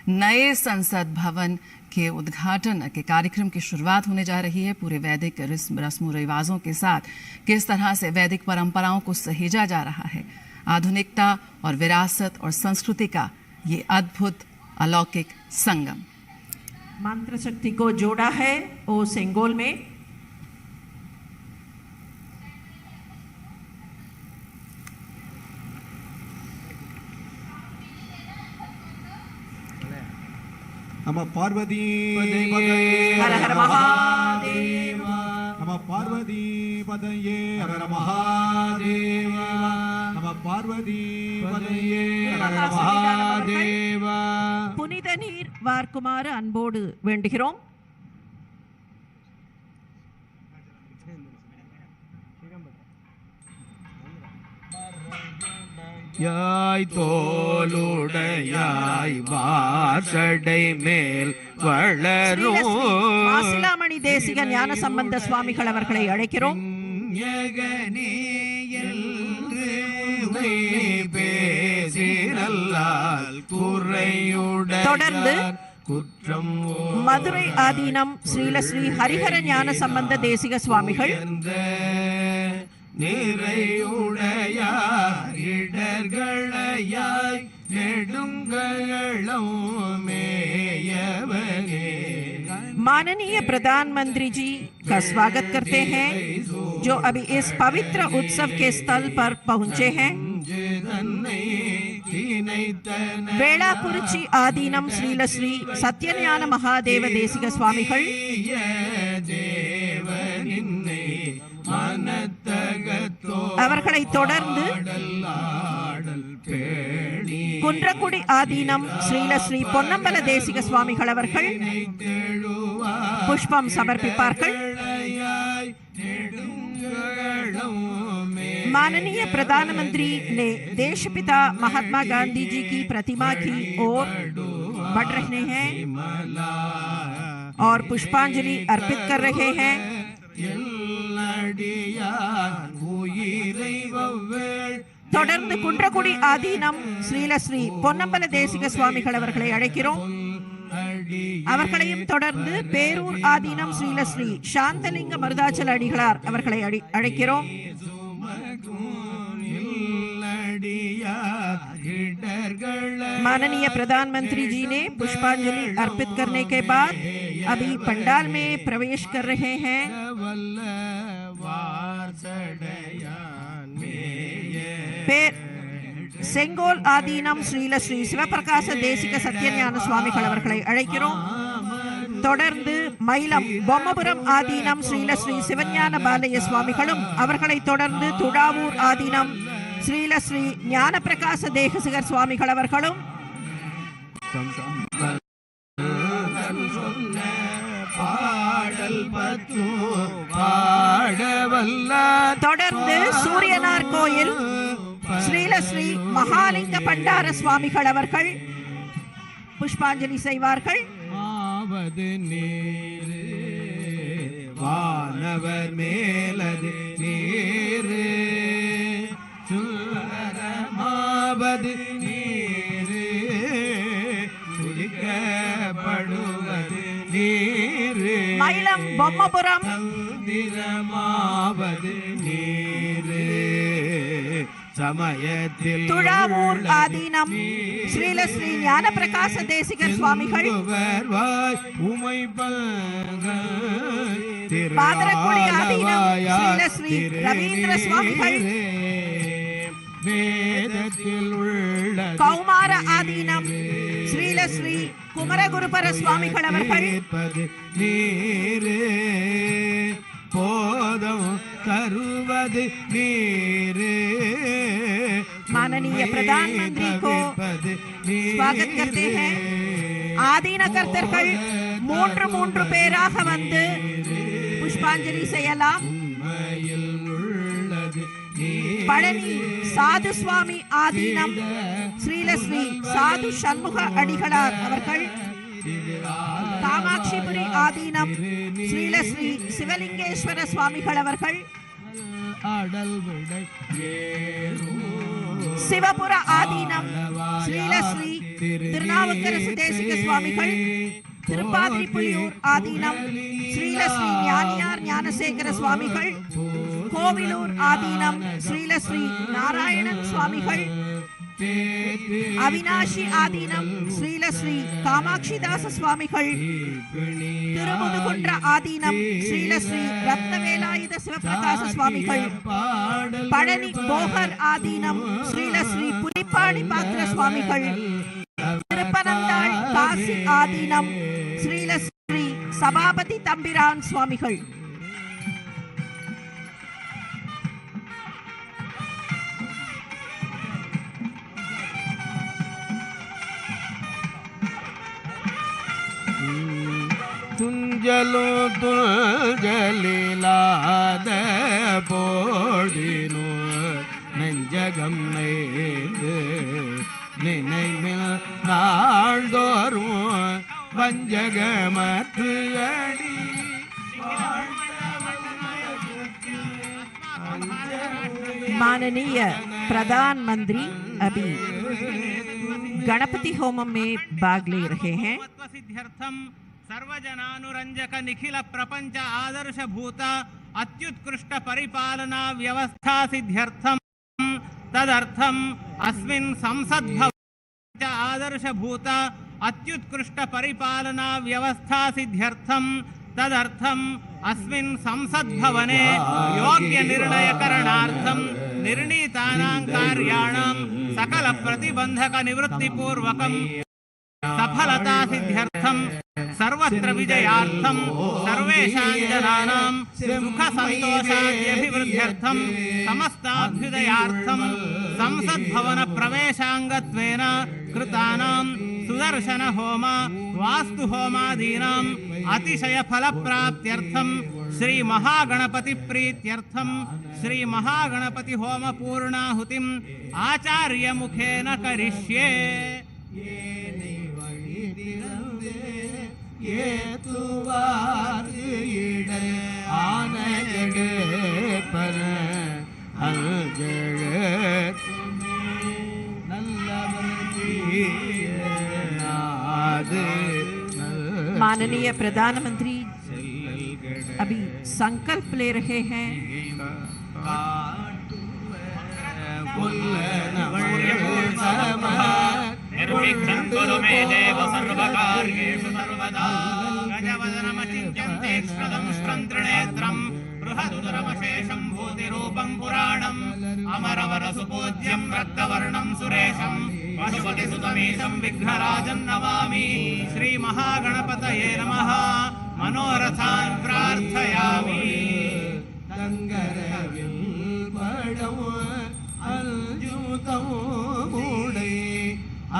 नए संसद भवन के उद्घाटन के कार्यक्रम की शुरुआत होने जा रही है। पूरे वैदिक रस्म रिवाजों के साथ किस तरह से वैदिक परंपराओं को सहेजा जा रहा है, आधुनिकता और विरासत और संस्कृति का ये अद्भुत अलौकिक संगम। मंत्र शक्ति को जोड़ा है वो सेंगोल में। नमः पार्वती हर हर महादेव। नमः पार्वती पतये हर हर महादेव। नमः पार्वती पतये हर हर महादेव। புனித நீர் வார்க்குமாறு அன்போடு வேண்டுகிறோம். யாய் தோளுடையாய் வாசடை மேல் வளரும் மாசிலாமணி தேசிக ஞான சம்பந்த சுவாமிகள் அவர்களை அழைக்கிறோம். தொடர்ந்து குற்றம் மதுரை ஆதீனம் ஸ்ரீலஸ்ரீ ஹரிஹர ஞான சம்பந்த தேசிக சுவாமிகள், நிறையுடையார் இடர்களையாய் நெடுங்களம் மேயவனே। माननीय प्रधानमंत्री जी का स्वागत करते हैं जो अभी इस पवित्र उत्सव के स्थल पर पहुंचे हैं। वेलाकुरिची आदीनम श्रीलश्री सत्यज्ञान महादेव देसिक स्वामिகள், அவர்களை தொடர்ந்து குன்றக்குடி ஆதீனம் ஸ்ரீலஸ்ரீ பொன்னம்பல தேசிக சுவாமிகள் அவர்கள் புஷ்பம் சமர்ப்பிப்பார்கள். माननीय प्रधानमंत्री ने देशपिता महात्मा गांधी जी की प्रतिमा की ओर बढ़ रहे हैं और पुष्पांजलि अर्पित कर रहे हैं. தொடர்ந்து குன்றக்குடி ஆதீனம் ஸ்ரீலஸ்ரீ பொன்னம்பல தேசிக சுவாமிகள் அவர்களை அழைக்கிறோம். அவர்களையும் தொடர்ந்து பேரூர் ஆதீனம் ஸ்ரீலஸ்ரீ சாந்தலிங்க மருதாச்சல அடிகளார் அவர்களை அழைக்கிறோம். माननीय प्रधानमंत्री जी ने पुष्पांजलि अर्पित करने के बाद अभी पंडाल में प्रवेश कर रहे हैं. செங்கோல் ஆதீனம் ஸ்ரீலஸ்ரீ சிவபிரகாச தேசிக சத்யஞான சுவாமிகள் அவர்களை அழைக்கிறோம். தொடர்ந்து மயிலம் பொம்மபுரம் ஆதீனம் ஸ்ரீலஸ்ரீ சிவஞான பாலய சுவாமிகளும், அவர்களை தொடர்ந்து துடாவூர் ஆதீனம் ஸ்ரீலஸ்ரீ ஞான பிரகாச தேசிகர் சுவாமிகள் அவர்களும், தொடர்ந்து சூரியனார் கோயில் ஸ்ரீலஸ்ரீ மகாலிங்க பண்டார சுவாமிகள் அவர்கள் புஷ்பாஞ்சலி செய்வார்கள். வானவர் மேலது நீரு சுந்தரமாவது நீரு சுழிக்கப்படுவது நீரு மயிலம் பொம்மபுரம் சந்திரமாவது நீரு சமயத்தில் துழாவூர் ஆதீனம் ஸ்ரீலஸ்ரீ ஞான பிரகாச தேசிகர் சுவாமிகள், பாதரக்குடி ஆதீனம் ஸ்ரீலஸ்ரீ ரவீந்திர சுவாமிகள், வேதத்தில் உள்ள கௌமார ஆதீனம் ஸ்ரீலஸ்ரீ குமரகுருபர சுவாமிகள் அவர்கள், நீரே போதம் தருவது நீரே. माननीय प्रधानमंत्री को स्वागत करते हैं. ஆதீன கர்த்தர்கள் மூன்று பேராக வந்து புஷ்பாஞ்சலி செய்யலாம். பழனி சாது சுவாமி ஆதீனம் ஸ்ரீலஸ்ரீ சாது சண்முக அடிகளார் அவர்கள், காமாட்சிபுரி ஆதீனம் ஸ்ரீலஸ்ரீ சிவலிங்கேஸ்வர சுவாமிகள் அவர்கள், அடல் விடை சிவபுர ஆதீனம் ஸ்ரீலஸ்ரீ திருநாவுக்கரசு தேசிக சுவாமிகள், திருப்பாதிரிப்புலியூர் ஆதீனம் ஸ்ரீலஸ்ரீ ஞானியார் ஞானசேகர சுவாமிகள், கோவிலூர் ஆதீனம் ஸ்ரீலஸ்ரீ நாராயணன் சுவாமிகள், அவினாஷி ஆதீனம் ஸ்ரீலஸ்ரீ காமாட்சிதாச சுவாமிகள், திருமுதுகுன்ற ஆதீனம் ஸ்ரீலஸ்ரீ ரத்னவேலாயுத சிவபிரகாச சுவாமிகள், பழனி போகர் ஆதீனம் ஸ்ரீலஸ்ரீ புலிப்பாணி பாத்திர சுவாமிகள், திருப்பனந்தாள் காசி ஆதீனம் ஸ்ரீலஸ்ரீ சபாபதி தம்பிரான் சுவாமிகள். துஞ்சலோ துஞ்சலிலாத போடினோ நெஞ்சகம் நெய்து நினைவில் நாள்தோறும் வஞ்சகமற்று அடி माननीय प्रधानमंत्री अभी गणपति होमम में भाग ले रहे हैं। सर्वजनानुरंजक निखिल प्रपंच आदर्श भूत अत्युत्कृष्ट परिपालना व्यवस्था सिद्ध्यर्थम तदर्थम अस्मिन् संसद भवन आदर्श भूत अत्युत्कृष्ट परिपालना व्यवस्था सिद्ध्यर्थम तदर्थम अस्मिन् संसद भवने योग्य निर्णय करणार्थम निर्णीतानां कार्याणां सकल प्रतिबंधक निवृत्ति पूर्वकं सफलता सिद्ध्यर्थम सर्वत्र विजयार्थम सर्वेषां जनानां सुख संतोषाद्यभिवृद्ध्यर्थम समस्ताभ्युदयार्थम संसद भवन प्रवेशांगत्वेन कृतानां सुदर्शन होम वास्तु होमादीनां अतिशय फल प्राप्त्यर्थम श्री महागणपति प्रीत्यर्थम श्री महागणपति होम पूर्णाहुतिम आचार्य मुखेन करिष्ये। माननीय प्रधानमंत्री अभी संकल्प ले रहे हैं। निर्विघ्नं कुरु मे देव सर्वकार्येषु सर्वदा गजवदनमचिन्त्यं तीक्ष्णदं श्रन्त्रिनेत्रं बृहदुदरमशेषं भूतिरूपं पुराणम् अमरवरसुपूज्यं रक्तवर्णं सुरेशं पशुपतिसुतमीशं विघ्नराजं नमामि। श्रीमहागणपतये नमः। मनोरथान् प्रार्थयामि।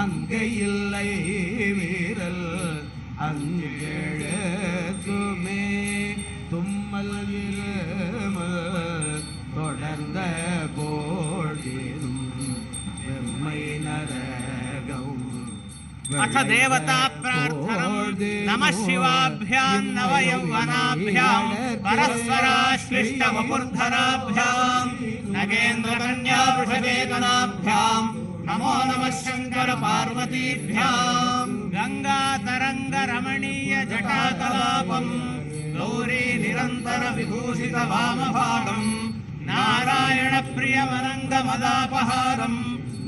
அங்கையில்லை வீரல் அங்கெழுத்துமே தும்மல் இருமல் தொடர்ந்த போதிலும் வெம்மை நரகம் अथ देवता प्रार्थनम् नमः शिवाभ्यां नवयौवनाभ्यां परस्पराश्लिष्टवपुर्धराभ्यां नगेन्द्रकन्या वृषभेतनाभ्यां नमो नमः शंकर पार्वतीभ्यां गंगातरंग रमणीय जटाकलापं गौरी निरंतर विभूषित वामभागं नारायण प्रियमनंग मदापहारं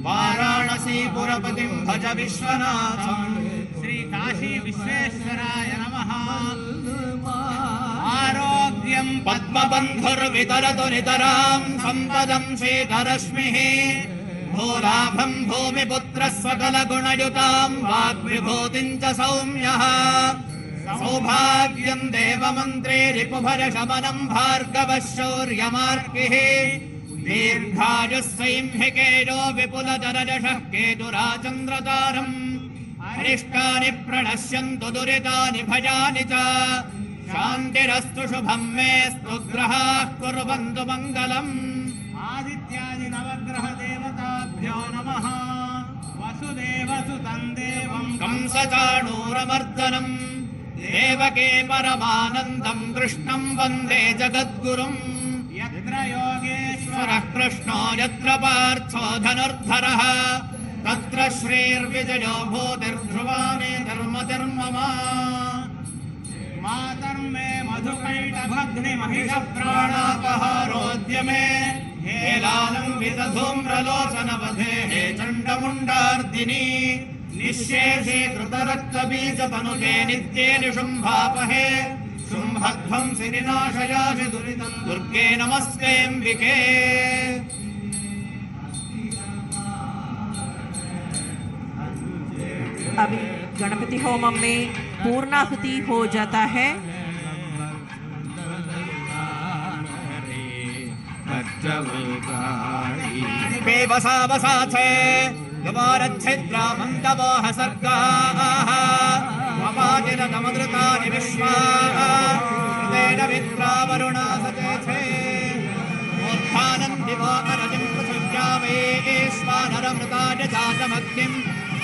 वाराणसी पुरपतिं भज विश्वनाथं। श्री काशी विश्वेश्वराय नमः। आरोग्यं पद्मबन्धुर्वितरतु नितरां सम्पदं शीतरश्मिः भूलाभं भूमिपुत्रः सकलगुणयुतां वाग्विभूतिं च सौम्यः सौभाग्यं देवमन्त्रे रिपुभयशमनं भार्गवः शौर्यमार्गिः दीर्घायुस्सैंहिकेयो विपुलजनजषः केतुराचन्द्रतारम् अरिष्टानि प्रणश्यन्तु दुरितानि भयानि च शान्तिरस्तु शुभं मेस्तु ग्रहाः कुर्वन्तु मङ्गलम्। आदित्यादि नवग्रह देवताभ्यो नमः। वसुदेवसुतं देवं कंसचाणूरमर्दनं देवके परमानन्दं कृष्णं वन्दे जगद्गुरुम्। यत्र योगेश्वर सुरः कृष्णो यत्र पार्थो धनुर्धरः तत्र श्रीर्विजयो भूतिर्ध्रुवामे धर्मधर्ममा मातर्मे मधुकैटभग्निमहिषप्राणापहारोद्यमे हेलालम्बितधूम्रलोचनवधेः चण्डमुण्डार्दिनी निःशेषे कृतरक्तबीजतनुते नित्ये निशुम्भापहे शुम्भध्वंसि विनाशयासि दुरितं दुर्गे नमस्तेऽम्बिके अभी गणपति होमम में पूर्णाहुति हो जाता है। बेवसावसाथे यवारच्छिद्रामन्तवोह सर्गाः अपातिरतमदृतानि विश्वाः कृतेन विद्रावरुणा सचेथे मूर्धानन्दिवो अरजिं पृथिव्यामेश्वानरमृताय जातमग्निं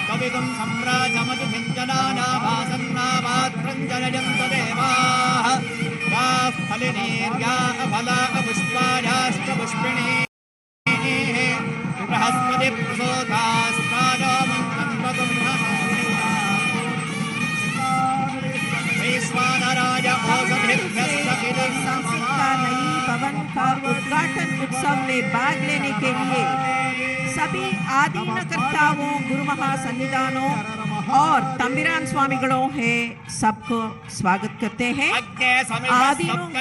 कवितुं सम्राजमधुभिञ्जनानाभासन्नाभात्रञ्जनयन्त देवाः याः फलिनीर्या अफला पुष्पायाश्च पुष्पिणीः बृहस्पति प्रसोदास्तानो मन्त्रं वैश्वानराय औषधिभ्यश्च संस्कृत नई भवन का उद्घाटन उत्सव में भाग लेने के लिए सभी आदीनकर्ताओं गुरु महासन्निधानों और तंबिरान स्वामिगणों है सबको स्वागत करते हैं। आदीनों को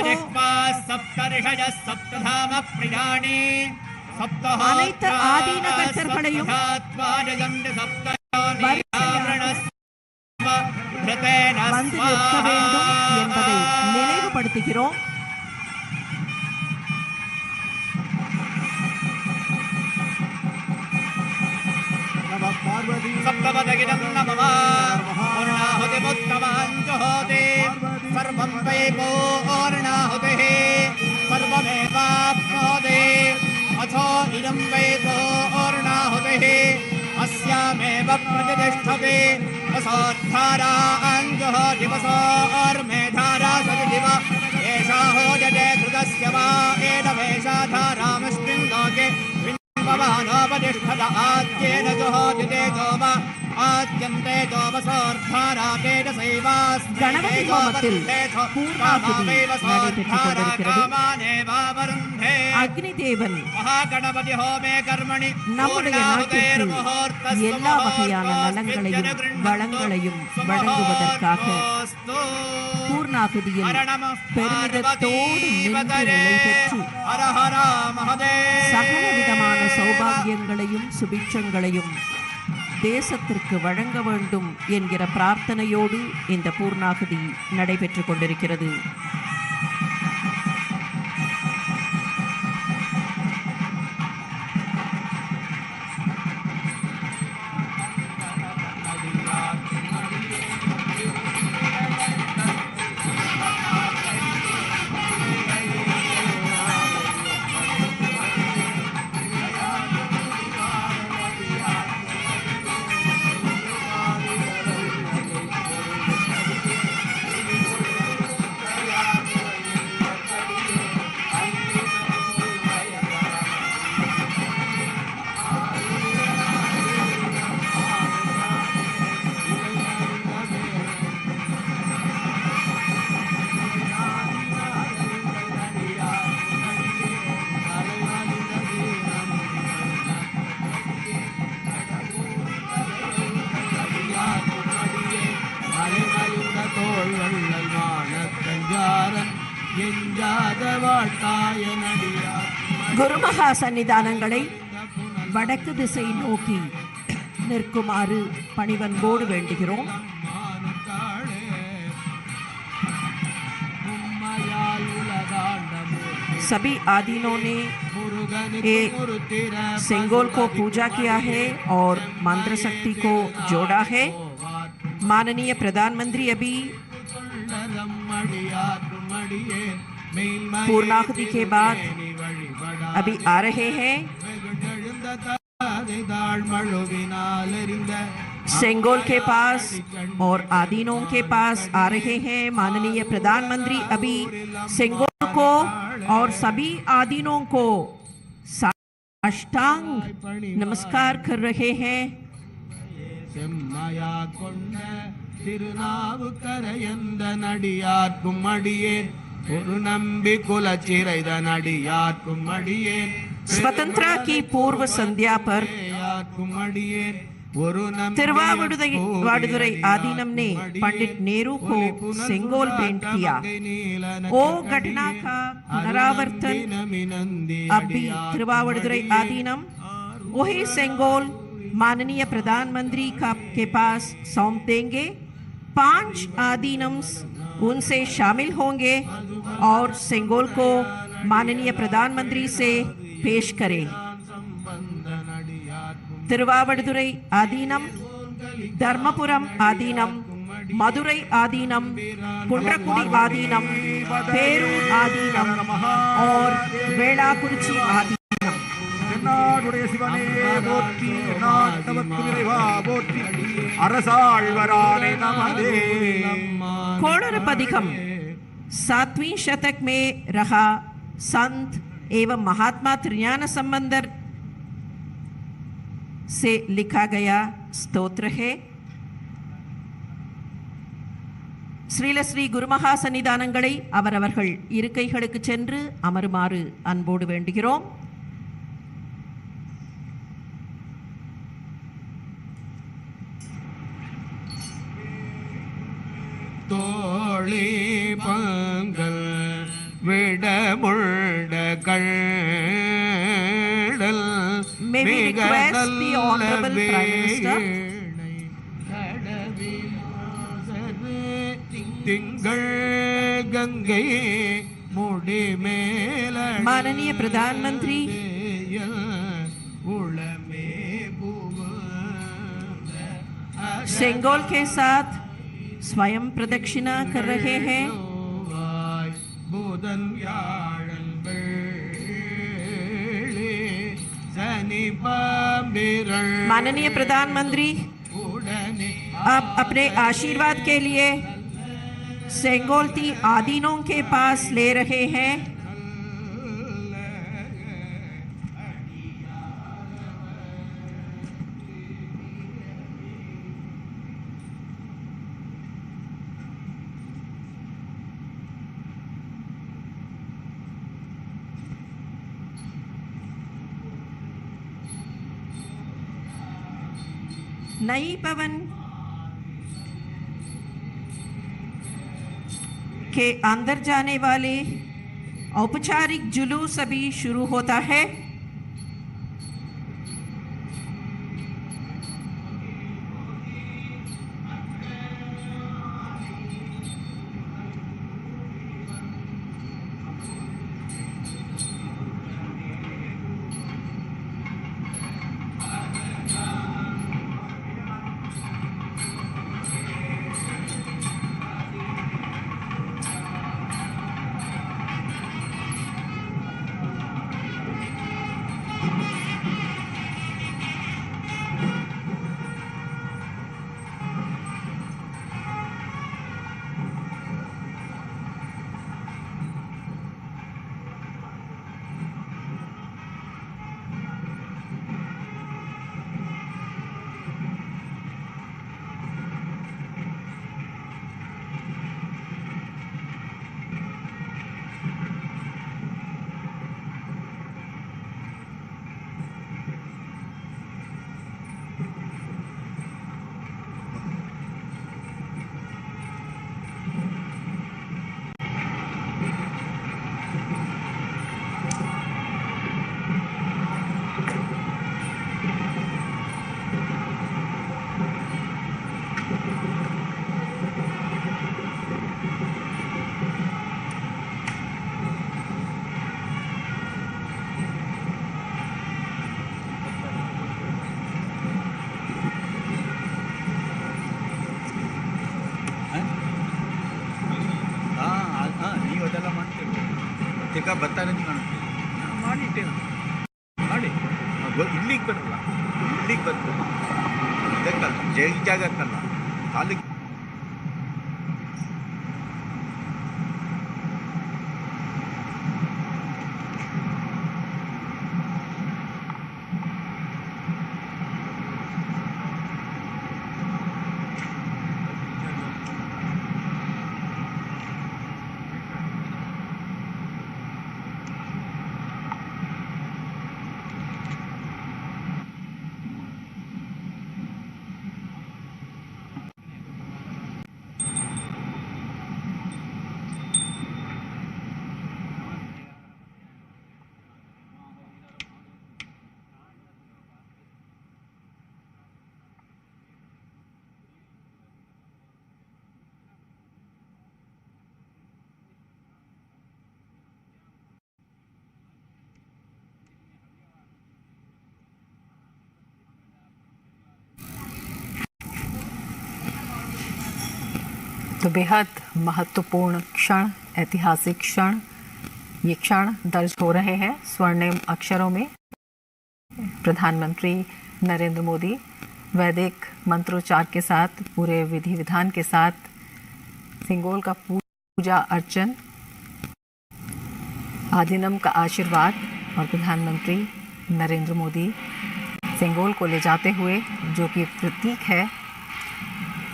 அனைத்து ஆதீன கர்த்தர்களையும் வந்து நிற்க வேண்டும் என்பதை நினைவுபடுத்துகிறோம்। सप्तपदगिनं नमः पूर्णाहुतिमुत्तमाञ्जुहोति सर्वं वै पूर्णाहुतिः सर्वमेवाप्नोति अथो इदं वै पूर्णाहुतिः अस्यामेव प्रतिष्ठते वसोद्धाराञ्जुहोति वसोर्मेधारा सदिव एषा होजते कृतस्य वा एनमेषा धारामस्मिन् लोके भवानोपतिष्ठत आद्येन जुहोति तेजोम आद्यन्ते जोमसोर्धाराकेजसैवास्मि गणपति होमத்தில் பூர்ணாகுதி நடைபெற்றுக் கொண்டிருக்கிறது। அக்னி தேவன் महागणपति होमे कर्मणि நம்முடைய நாட்டிற்கு எல்லா வகையான நலங்களையும் வளங்களையும் வழங்குவதற்காக பூர்ணாகுதியில் பெருமிதத்தோடு நின்று நிலை பெற்று சகல விதமான சௌபாகியங்களையும் சுபிட்சங்களையும் தேசத்திற்கு வழங்க வேண்டும் என்கிற பிரார்த்தனையோடு இந்த பூர்ணாகுதி நடைபெற்றுக் கொண்டிருக்கிறது। குருமகா சன்னிதானங்களை வடக்கு திசை நோக்கி நிற்குமாறு பணிவன்போடு வேண்டுகிறோம்। सभी आदीनों ने सेंगोल को पूजा किया है और मंत्र शक्ति को जोड़ा है। माननीय प्रधानमंत्री अभी पूर्णाहुति के बाद अभी आ रहे हैं। सेंगोल के पास और आदीनों के पास आ रहे हैं। माननीय प्रधानमंत्री अभी सेंगोल को और सभी आदीनों को अष्टांग नमस्कार कर रहे हैं। செம்மையா கொண்ட திருநாவுக்கரையந்த நடியார்க்கும் அடியேன் ஒரு நம்பி குலச்சிறைதன் அடியார்க்கும் அடியேன் स्वतंत्रता की पूर्व संध्या पर அடியேன் तिरुवावडुरै आदीनम ने पंडित नेहरू को सेंगोल भेंट किया। ओ घटना का पुनरावर्तन अब भी तिरुवावडुरै आदीनम वही सेंगोल माननीय प्रधानमंत्री के पास सौंप देंगे। 5 आदीनम्स उनसे शामिल होंगे और सेंगोल को माननीय प्रधानमंत्री से पेश करें। तिरुवावडुरै आदीनम, धर्मपुरम आदीनम, मदुरै आदीनम, कुंड्रकुडी आदीनम, पेरूर आदीनम और वेलाकुरिची आदीनम। தென்னாடுடைய சிவனே போற்றி, நாட்டவர்க்கு இறைவா போற்றி, அரசாழ்வரானே நமதே। कोणरपदिकम 7वीं शतक में रहा संत एवं महात्मा त्रिज्ञान संबंधर से लिखा गया स्तोत्र है। ஸ்ரீல ஸ்ரீ குருமகா சன்னிதானங்களை அவரவர்கள் இருக்கைகளுக்கு சென்று அமருமாறு அன்போடு வேண்டுகிறோம். தோழி Panghal விடமுள்ள கள்ளல் May we request the Honorable Prime Minister திங்கள் கங்கை முடிமேல माननीय प्रधानमंत्री उड़मे सेंगोल के साथ स्वयं प्रदक्षिणा कर रहे हैं। बुधन व्याழன் வெள்ளி சனி பாம்பிரள் माननीय प्रधानमंत्री अब अपने आशीर्वाद के लिए सेंगोलती आदीनों के पास ले रहे हैं। नई भवन के अंदर जाने वाले औपचारिक जुलूस अभी शुरू होता है। ಬರ್ತಾನೆ ಮಾಡಿಟ್ಟೆ ಮಾಡಿ ಇಲ್ಲಿಗೆ ಬರಲ್ಲ, ಇಲ್ಲಿಗೆ ಬರ್ತದೆ ಇದಕ್ಕಲ್ಲ, ಜಾಗಕ್ಕಲ್ಲ, ತಾಲೂಕು तो बेहद महत्वपूर्ण क्षण, ऐतिहासिक क्षण, ये क्षण दर्ज हो रहे हैं स्वर्णिम अक्षरों में। प्रधानमंत्री नरेंद्र मोदी वैदिक मंत्रोच्चार के साथ, पूरे विधि विधान के साथ सिंगोल का पूजा अर्चन, आदिनम का आशीर्वाद और प्रधानमंत्री नरेंद्र मोदी सिंगोल को ले जाते हुए, जो कि प्रतीक है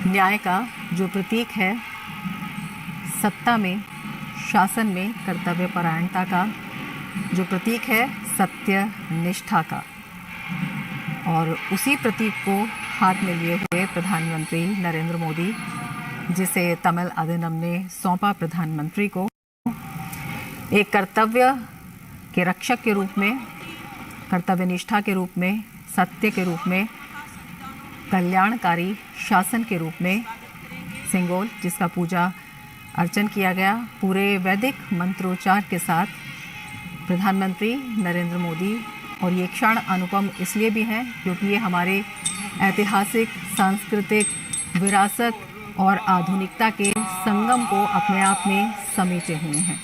न्याय का, जो प्रतीक है सत्ता में, शासन में कर्तव्य परायणता का, जो प्रतीक है सत्य निष्ठा का, और उसी प्रतीक को हाथ में लिए हुए प्रधानमंत्री नरेंद्र मोदी, जिसे तमिल अधिनियम ने सौंपा प्रधानमंत्री को, एक कर्तव्य के रक्षक के रूप में, कर्तव्य निष्ठा के रूप में, सत्य के रूप में, कल्याणकारी शासन के रूप में सिंगोल, जिसका पूजा अर्चन किया गया पूरे वैदिक मंत्रोच्चार के साथ प्रधानमंत्री नरेंद्र मोदी। और ये क्षण अनुपम इसलिए भी हैं क्योंकि ये हमारे ऐतिहासिक, सांस्कृतिक विरासत और आधुनिकता के संगम को अपने आप में समेटे हुए हैं।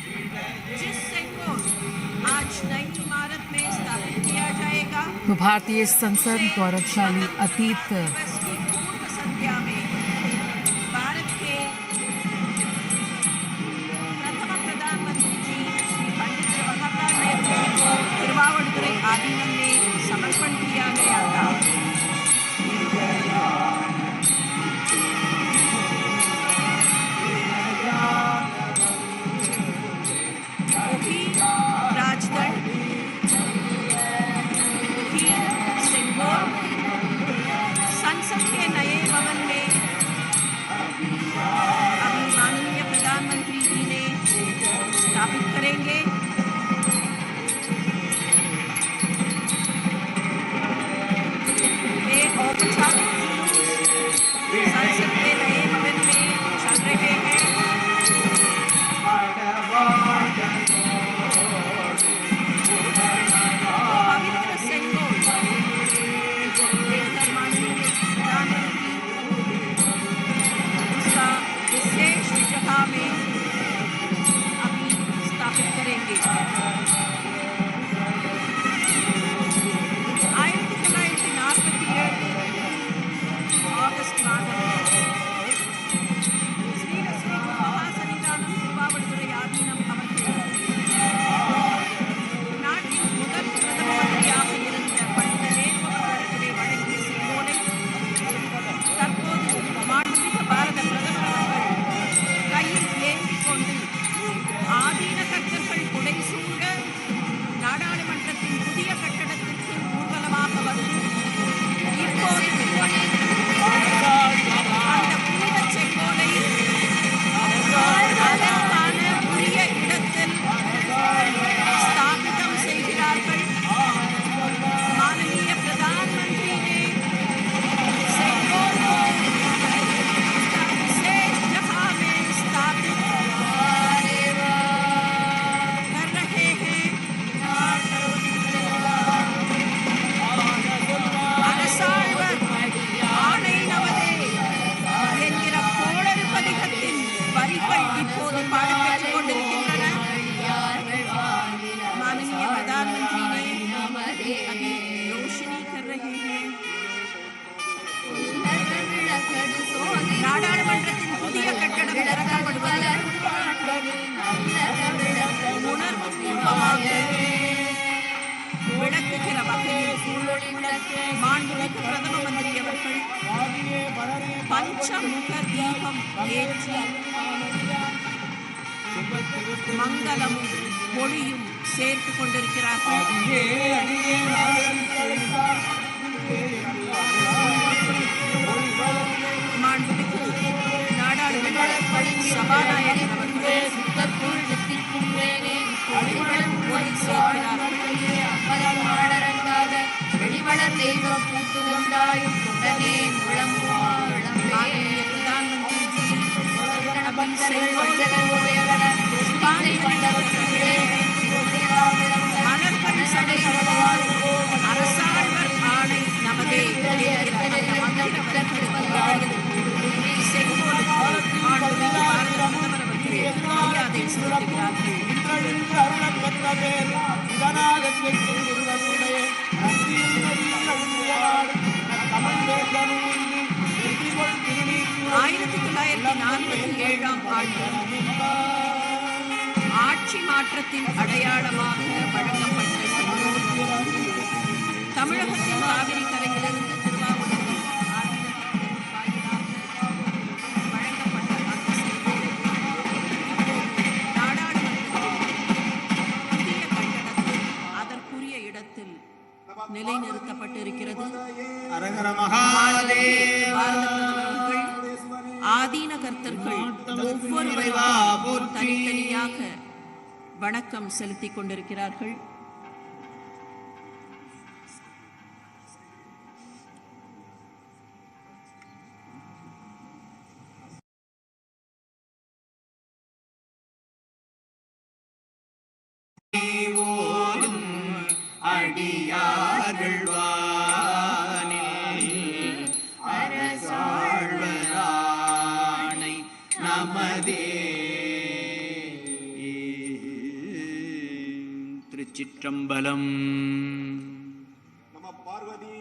आज नई इमारत में स्थापित किया जाएगा। तो भारतीय संसद गौरवशाली अतीत पूर्व संध्या में भारत के प्रथम प्रधानमंत्री जी पंडित जवाहरलाल नेहरू को तिरुवावड़ुतुरै आदीनम में समर्पण किया गया था। राजदंड सिंगोल संसद के नए भवन में अभी माननीय प्रधानमंत्री जी ने स्थापित करेंगे। एक औपचारिक संसद के नए भवन में चल रहे हैं। पवित्र सिंगोल उसका विशेष जगह में अभी स्थापित करेंगे। 1947 ஆகஸ்ட் மாதம் ஸ்ரீ மகாசன்னிதானம் திருவாவடுதுறை ஆதீனம் அவர்கள் நாட்டின் முதல் பிரதம மந்திரியாக இருந்த பண்டித நேரு அவர்களிடையே வழங்கிய செங்கோலை தற்போது மாண்புமிகு பாரத பிரதமர் அவர்கள் கையில் ஏந்திக் கொண்டு ஆதீன கர்த்தர்கள் புடை சூழ நாடாளுமன்றத்தின் புதிய கட்டடத்திற்கு ஊர்வலமாக வந்து இப்போது அந்த புனித செங்கோலை அதற்கான உரிய இடத்தில் स्थापितम செய்கிறார்கள்। माननीय प्रधानमंत्री ने सेंगोल को विशेष जगह में स्थापित कर रहे हैं। அரசாழ்வர் ஆணை நமதே என்கிற கோளறு பதிகத்தின் வரிகள் இப்போது பாடப்பெற்றுக் கொண்டிருக்கின்றன। माननीय प्रधानमंत्री ने अभी रोशनी कर रहे हैं। நாடாளுமன்றத்தின் புதிய கட்டடம் திறக்கப்படுவது உணர்வுபூர்வமாக விளக்குகிற வகையில் மாண்புமிகு பிரதம மந்திரி அவர்கள் பஞ்சமுக தீபம் ஏற்றி மங்களமும் ஒளியும் சேர்த்து கொண்டிருக்கிறார்கள்। மாண்புமிகு நாடாளுமன்ற சபாநாயகர் அவர்கள் ஒளி சேர்க்கிறார்கள்। माननीय प्रधानमंत्री जी மலர்கள் சடைகளால் அரசாழ்வர் ஆணை நமதே செங்கோலுக்கு மாண்புமிகு ஆட்சி மாற்றத்தின் அடையாளமாக வழங்கப்பட்ட தமிழகத்தின் காவிரி கரையிலிருந்து திருவாவூர் அதற்குரிய இடத்தில் நிலைநிறுத்தப்பட்டிருக்கிறது. ஆதீன கர்த்தர்கள் ஒவ்வொருவரும் தனித்தனியாக வணக்கம் செலுத்திக் கொண்டிருக்கிறார்கள். அடியார்கள் வானில் அரசாழ்வரானை நமதே. திருச்சிற்றம்பலம். நம பார்வதி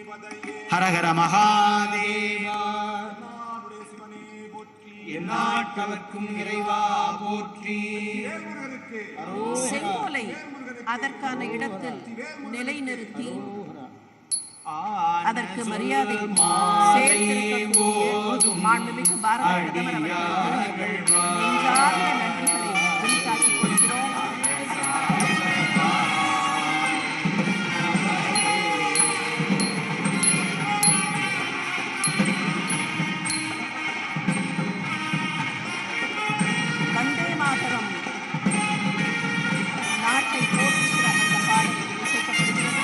பதையே ஹரஹர மகாதேவா. சிவனே போற்றி. எந்நாட்டவர்க்கும் இறைவா போற்றி. செங்கோலை அதற்கான இடத்தில் நிலைநிறுத்தி அதற்கு மரியாதை சேர்த்திருக்கக்கூடிய மாண்புமிகு பாரத பிரதமர் அவர்களுக்கு நெஞ்சார்ந்த நன்றிகளை வெளிக்காட்டிக் கொள்கிறோம். வந்தே மாதரம் நாட்டை போற்றுகிற அந்த பாடல் இசைக்கப்படுகிறது.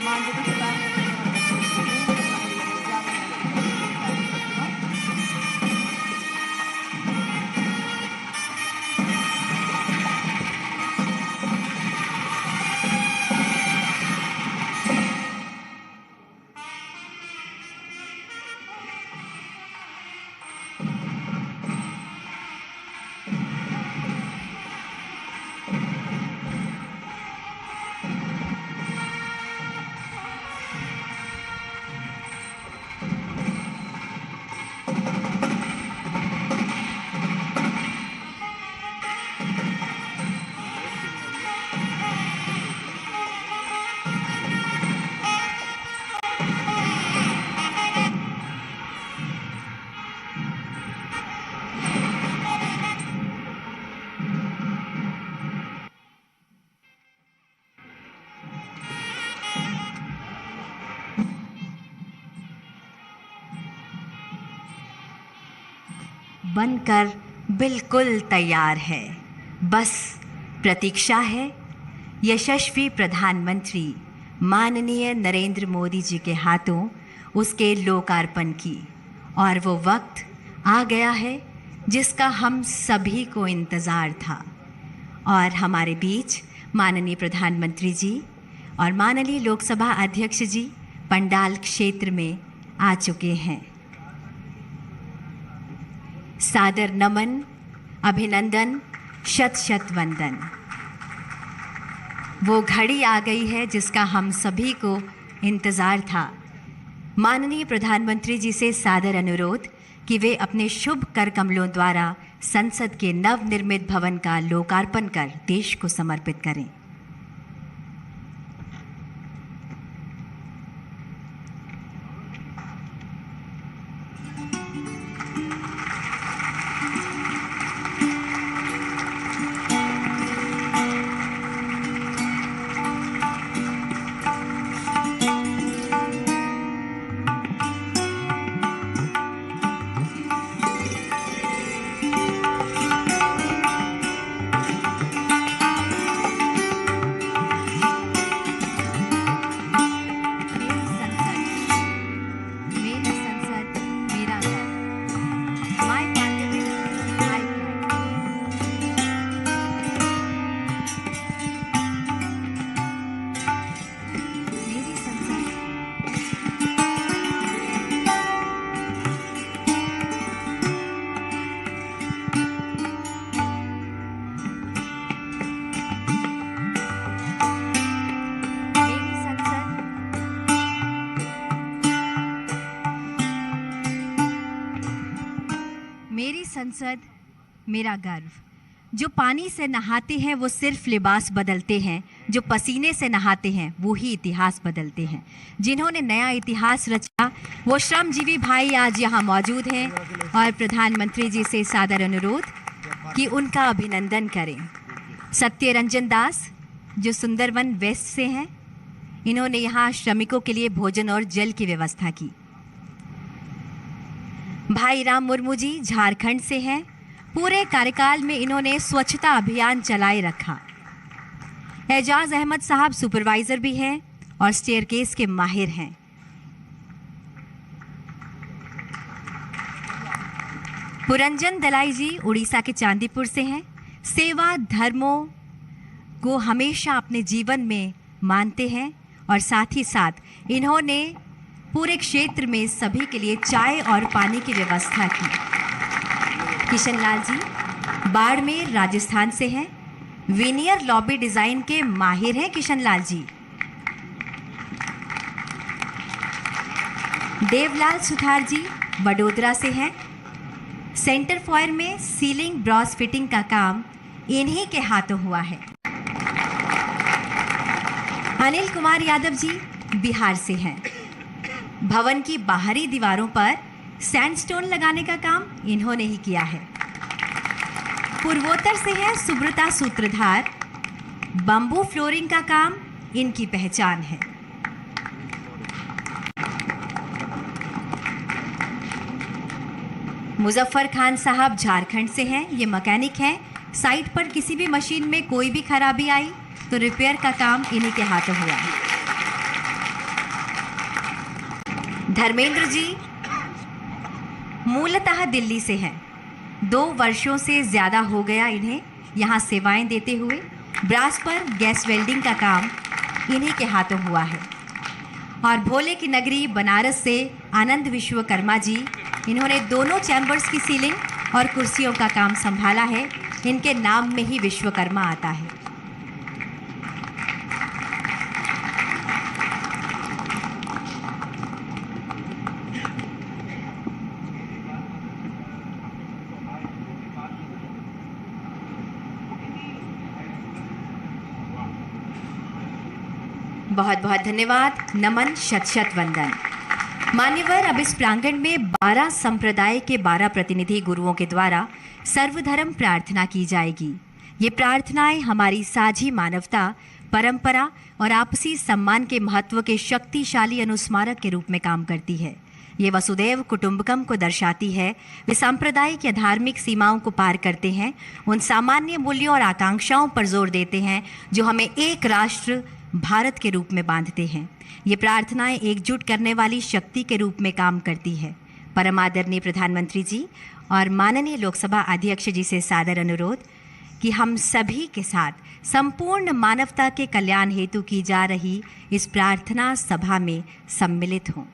மாண்புமிகு பாரத बनकर बिल्कुल तैयार है। बस प्रतीक्षा है यशस्वी प्रधानमंत्री माननीय नरेंद्र मोदी जी के हाथों उसके लोकार्पण की। और वो वक्त आ गया है जिसका हम सभी को इंतज़ार था। और हमारे बीच माननीय प्रधानमंत्री जी और माननीय लोकसभा अध्यक्ष जी पंडाल क्षेत्र में आ चुके हैं। सादर नमन, अभिनंदन, शत शत वंदन। वो घड़ी आ गई है जिसका हम सभी को इंतज़ार था। माननीय प्रधानमंत्री जी से सादर अनुरोध कि वे अपने शुभ कर कमलों द्वारा संसद के नवनिर्मित भवन का लोकार्पण कर देश को समर्पित करें। संसद मेरा गर्व। जो पानी से नहाते हैं वो सिर्फ लिबास बदलते हैं, जो पसीने से नहाते हैं वो ही इतिहास बदलते हैं। जिन्होंने नया इतिहास रचा वो श्रमजीवी भाई आज यहाँ मौजूद हैं और प्रधानमंत्री जी से सादर अनुरोध कि उनका अभिनंदन करें। सत्यरंजन दास जो सुंदरवन वेस्ट से हैं, इन्होंने यहाँ श्रमिकों के लिए भोजन और जल की व्यवस्था की। भाई राम मुर्मू जी झारखंड से हैं, पूरे कार्यकाल में इन्होंने स्वच्छता अभियान चलाए रखा। एजाज अहमद साहब सुपरवाइजर भी हैं और स्टेयरकेस के माहिर हैं। पुरंजन दलाई जी उड़ीसा के चांदीपुर से हैं, सेवा धर्मों को हमेशा अपने जीवन में मानते हैं और साथ ही साथ इन्होंने पूरे क्षेत्र में सभी के लिए चाय और पानी की व्यवस्था की। किशन लाल जी बाड़मेर राजस्थान से हैं, विनियर लॉबी डिजाइन के माहिर हैं किशन लाल जी। देवलाल सुथार जी वडोदरा से हैं, सेंटर फॉयर में सीलिंग ब्रॉस फिटिंग का काम इन्हीं के हाथों हुआ है। अनिल कुमार यादव जी बिहार से हैं, भवन की बाहरी दीवारों पर सैंडस्टोन लगाने का काम इन्होंने ही किया है। पूर्वोत्तर से है सुब्रता सूत्रधार, बम्बू फ्लोरिंग का काम इनकी पहचान है। मुजफ्फर खान साहब झारखंड से हैं, ये मैकेनिक हैं। साइट पर किसी भी मशीन में कोई भी खराबी आई तो रिपेयर का काम इन्हीं के हाथों हुआ है। धर्मेंद्र जी मूलतः दिल्ली से हैं, 2 वर्षों से ज़्यादा हो गया इन्हें यहाँ सेवाएं देते हुए। ब्रास पर गैस वेल्डिंग का काम इन्हीं के हाथों हुआ है। और भोले की नगरी बनारस से आनंद विश्वकर्मा जी, इन्होंने दोनों चैम्बर्स की सीलिंग और कुर्सियों का काम संभाला है। इनके नाम में ही विश्वकर्मा आता है। बहुत बहुत धन्यवाद, नमन, शत शत वंदन। मान्यवर, अब इस प्रांगण में 12 संप्रदाय के 12 प्रतिनिधि गुरुओं के द्वारा सर्वधर्म प्रार्थना की जाएगी। ये प्रार्थनाएं हमारी साझी मानवता, परंपरा और आपसी सम्मान के महत्व के शक्तिशाली अनुस्मारक के रूप में काम करती है। ये वसुदैव कुटुंबकम को दर्शाती है। वे सांप्रदायिक या धार्मिक सीमाओं को पार करते हैं, उन सामान्य मूल्यों और आकांक्षाओं पर जोर देते हैं जो हमें एक राष्ट्र भारत के रूप में बांधते हैं। ये प्रार्थनाएं एकजुट करने वाली शक्ति के रूप में काम करती है। परम आदरणीय प्रधानमंत्री जी और माननीय लोकसभा अध्यक्ष जी से सादर अनुरोध कि हम सभी के साथ संपूर्ण मानवता के कल्याण हेतु की जा रही इस प्रार्थना सभा में सम्मिलित हों।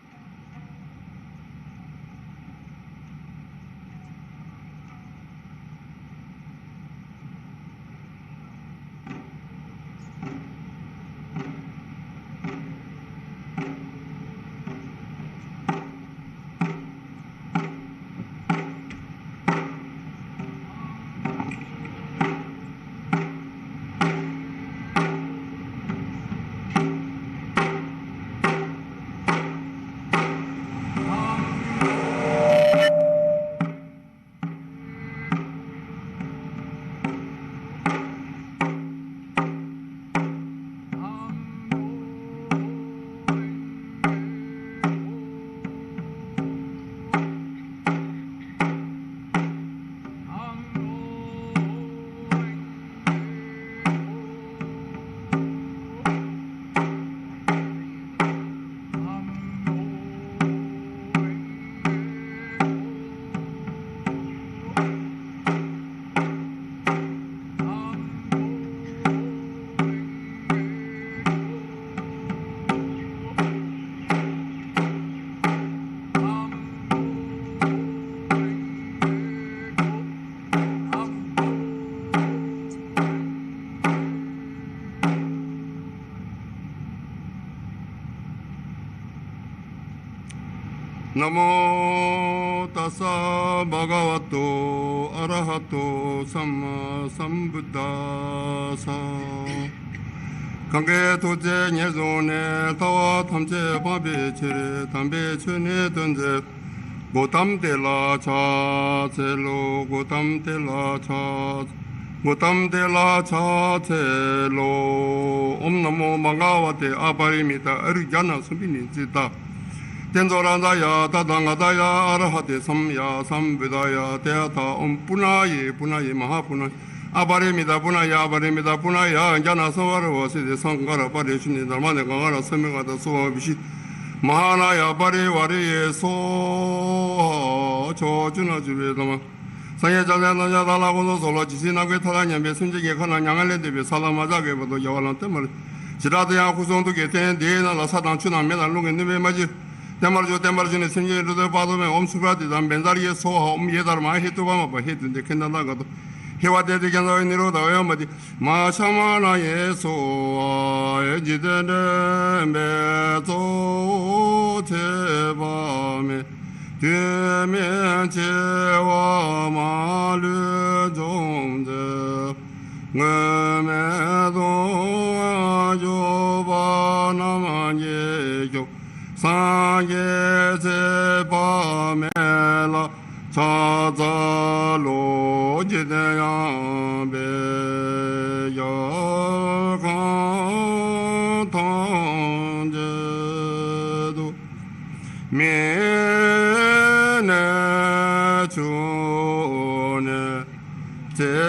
नमो तस्सा भगवतो अरहतो सम्मा सम्बुद्धासा 강계 도제 예존에 타와 탐제 바베체 담베체네 던제 고담데라 차체로 고담데라 차 고담데라 차체로 옴나모 망가와테 아바리미타 어리자나 선비니지다 텐조란다야 다당하다야 아라하테 삼야 삼베다야 대하타 옴푸나예 punaye 마하푸나 아바레미다 pu나야 아바레미다 pu나야 자나 서와르와시데 성가라 바레슈니 달마네 강가라 서명하다 소와비시 마하나야 바레와리에 소 조준아주베다마 상해자자나야 달라고도 솔로 지시나게 타다냐메 순지게 가나 양알레데베 살라마자게보도 여와란 때말 지라드야 구성도게 텐데나라 사단 추나메나 롱에네베 마지 대마르주네 생제르도 바도메 옴수바디단 벤다리에 소하 옴예다르마 헤토바마 바 헤든데 켄나나가도 해와데데 견사이니로다 어야마디 마샤마나에 소아 에지데네 메조 제바메 되면 제와 마르 종제 응메도 아조바나마예교 사계제바메라 자자로 지대야베야가 던제도 메네주네 제세테마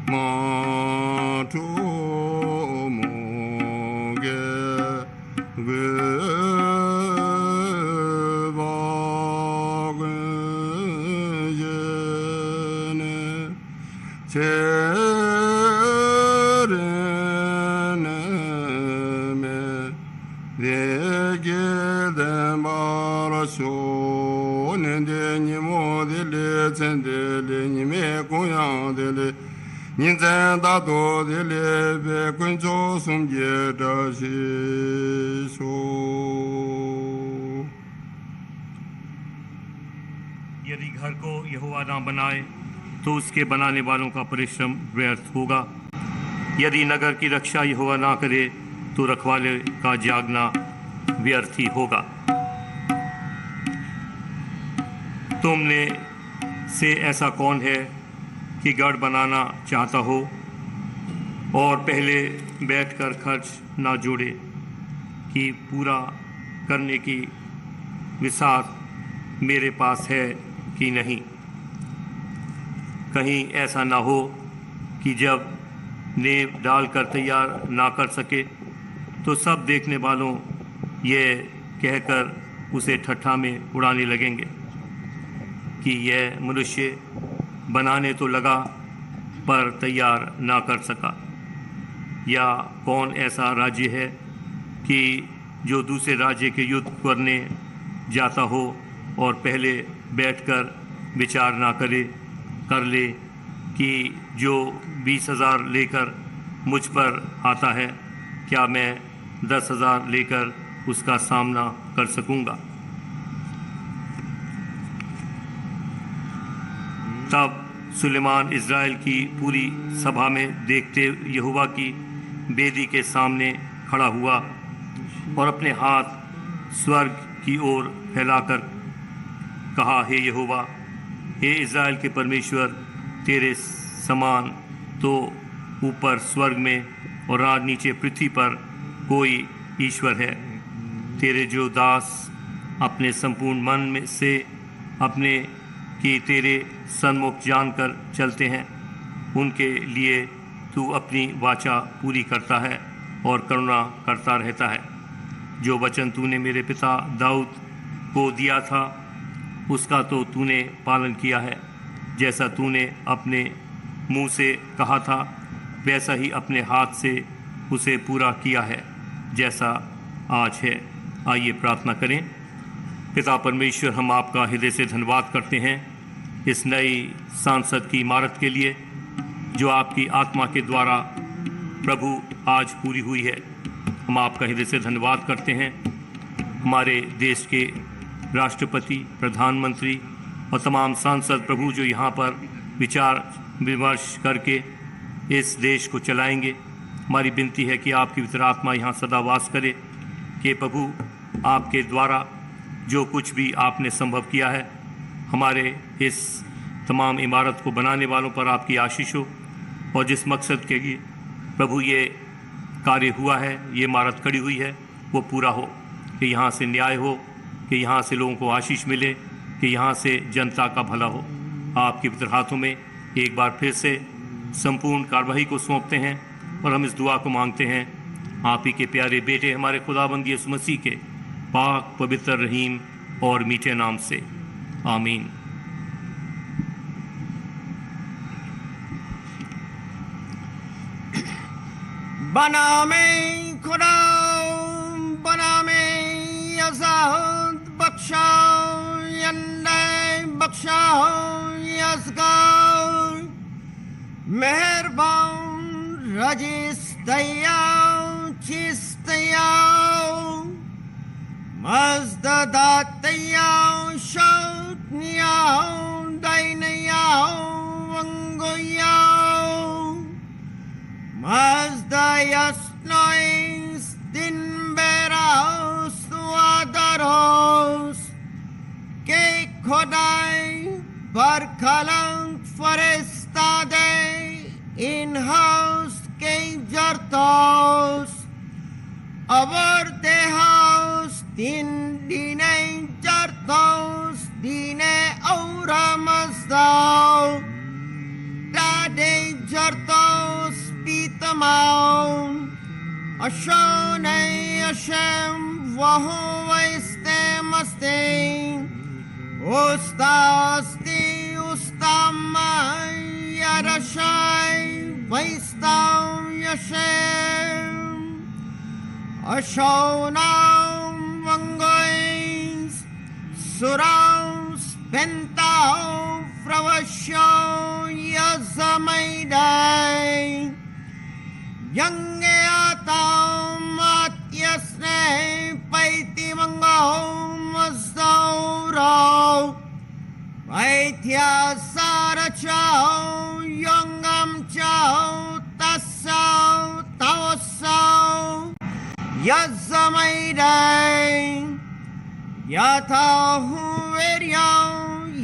마투모게 외박은예네 제르네메 내게된 바라쇼는데 모델레 젠델레님의 고향들레 인zen다도델레 백군조 숨제다시소 यदि घर को यहोवा ना बनाए तो उसके बनाने वालों का परिश्रम व्यर्थ होगा। यदि नगर की रक्षा यहोवा ना करे तो रखवाले का जागना व्यर्थ ही होगा। तुमने से ऐसा कौन है कि गढ़ बनाना चाहता हो और पहले बैठकर खर्च ना जोड़े कि पूरा करने की विसात मेरे पास है कि नहीं। कहीं ऐसा ना हो कि जब नींव डालकर तैयार ना कर सके तो सब देखने वालों ये कहकर उसे ठट्ठा में उड़ाने लगेंगे कि यह मनुष्य बनाने तो लगा पर तैयार ना कर सका। या कौन ऐसा राज्य है कि जो दूसरे राज्य के युद्ध करने जाता हो और पहले बैठकर विचार ना कर ले कि जो 20,000 लेकर मुझ पर आता है क्या मैं 10,000 लेकर उसका सामना कर सकूंगा। तब सुलेमान इज़राइल की पूरी सभा में देखते यहोवा की बेदी के सामने खड़ा हुआ और अपने हाथ स्वर्ग की ओर फैलाकर कहा, हे यहोवा, हे इज़राइल के परमेश्वर, तेरे समान तो ऊपर स्वर्ग में और आज नीचे पृथ्वी पर कोई ईश्वर है। तेरे जो दास अपने संपूर्ण मन में से अपने कि तेरे सन्मुख जानकर चलते हैं, उनके लिए तू अपनी वाचा पूरी करता है और करुणा करता रहता है। जो वचन तूने मेरे पिता दाऊद को दिया था उसका तो तूने पालन किया है। जैसा तूने अपने मुंह से कहा था वैसा ही अपने हाथ से उसे पूरा किया है जैसा आज है। आइए प्रार्थना करें। पिता परमेश्वर, हम आपका हृदय से धन्यवाद करते हैं इस नई सांसद की इमारत के लिए जो आपकी आत्मा के द्वारा प्रभु आज पूरी हुई है। हम आपका हृदय से धन्यवाद करते हैं। हमारे देश के राष्ट्रपति, प्रधानमंत्री और तमाम सांसद प्रभु जो यहाँ पर विचार विमर्श करके इस देश को चलाएंगे, हमारी विनती है कि आपकी पवित्र आत्मा यहाँ सदा वास करे, कि प्रभु आपके द्वारा जो कुछ भी आपने संभव किया है, हमारे इस तमाम इमारत को बनाने वालों पर आपकी आशीष हो, और जिस मकसद के लिए प्रभु ये कार्य हुआ है, ये इमारत खड़ी हुई है, वो पूरा हो, कि यहाँ से न्याय हो, कि यहाँ से लोगों को आशीष मिले, कि यहाँ से जनता का भला हो। आपके पवित्र हाथों में एक बार फिर से संपूर्ण कार्रवाई को सौंपते हैं और हम इस दुआ को मांगते हैं आप ही के प्यारे बेटे हमारे खुदाबंद यीशु मसीह के पाक, पवित्र, रहीम और मीठे नाम से, आमीन। बना में खुदा, बना में आजाद, बख्शा बख्शा यसगार, मेहरबान रजिस दयाल चिस दयाल, मज़दा दयाल शौकनियाल दैनियाल वंगोयाल, मज़दा यस्नोइस दिन बेरास वादारोस के खुदाई बरखलंग फरिस्तादे इन हाउस के जरतोस अवर दे हाउस दिन दीने जरतोस दीने औरा मज़दाओ दादे जरतोस पीतमाओ अशोने अशम वहो वैस्ते मस्ते Ustasti ustamai yarashai vaistam yashem ashonam vangois suraus pentau fravasho yazamaidai yange atam atyasne paiti mangahom Mazauro Vaitya Sara Chow Yongam Chow Tassau Taosau Yazamaidai Yatha Huveryau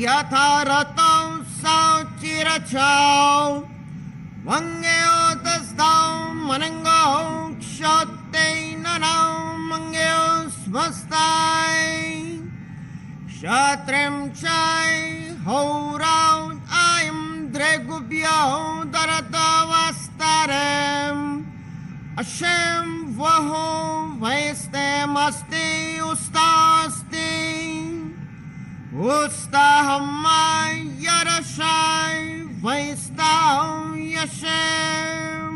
Yatha Ratau Sao Chirachow Wangeo Tasdau Manango Shote Nanau Mangeo Smastai Shatrem Chai Horaun Aim Dregubio Daratavastarem Hashem Vaho Vaiste Masti Ustasti Ustahamai Yarashai Vaistau Yashem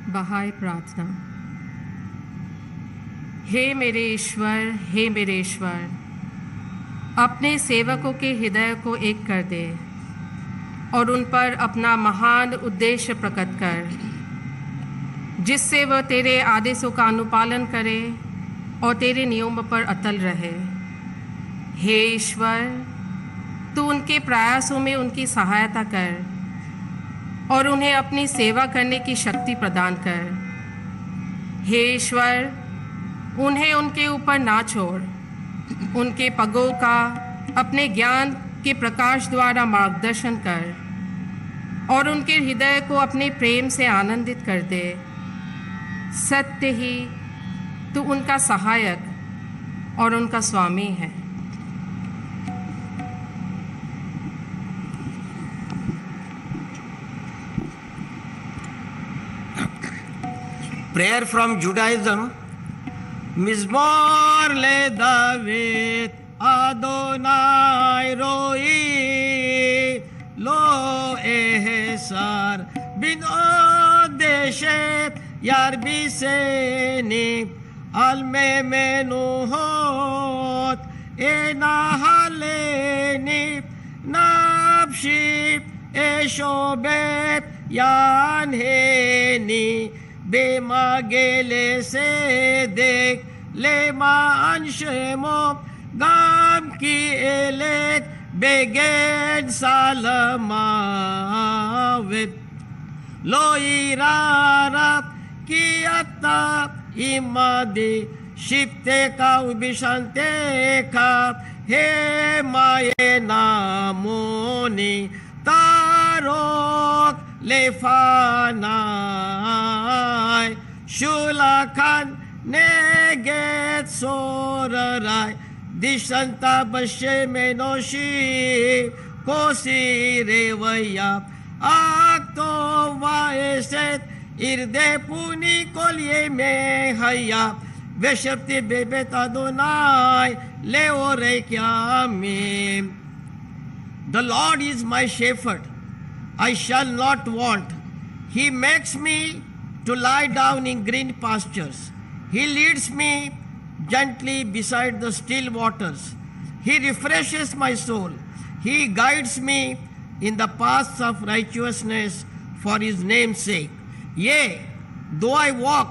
बहाई प्रार्थना। हे मेरे ईश्वर, हे मेरे ईश्वर, अपने सेवकों के हृदय को एक कर दे और उन पर अपना महान उद्देश्य प्रकट कर, जिससे वह तेरे आदेशों का अनुपालन करे और तेरे नियमों पर अटल रहे। हे ईश्वर, तू उनके प्रयासों में उनकी सहायता कर और उन्हें अपनी सेवा करने की शक्ति प्रदान कर। हे ईश्वर, उन्हें उनके ऊपर ना छोड़, उनके पगों का अपने ज्ञान के प्रकाश द्वारा मार्गदर्शन कर और उनके हृदय को अपने प्रेम से आनंदित कर दे। सत्य ही तू उनका सहायक और उनका स्वामी है। Prayer from Judaism. Mizmor le David Adonai roi lo ehsar bin odeshet yarbiseni al menuhot Enahalenik napship eshobet yanheni bemagele sedek leman shemo gam ki elek begen salamavet lo irarap ki atta imadi shipte ka ubishante ka he maye namoni tarok lefanai shulakan neget sorarai dishanta bashe menoshi kosi revaya akto vaeset irde puni kolye me haya veshapti bebet adonai leore kyamim. The Lord is my shepherd, I shall not want. He makes me to lie down in green pastures. He leads me gently beside the still waters. He refreshes my soul. He guides me in the paths of righteousness for his name's sake. Yea, though I walk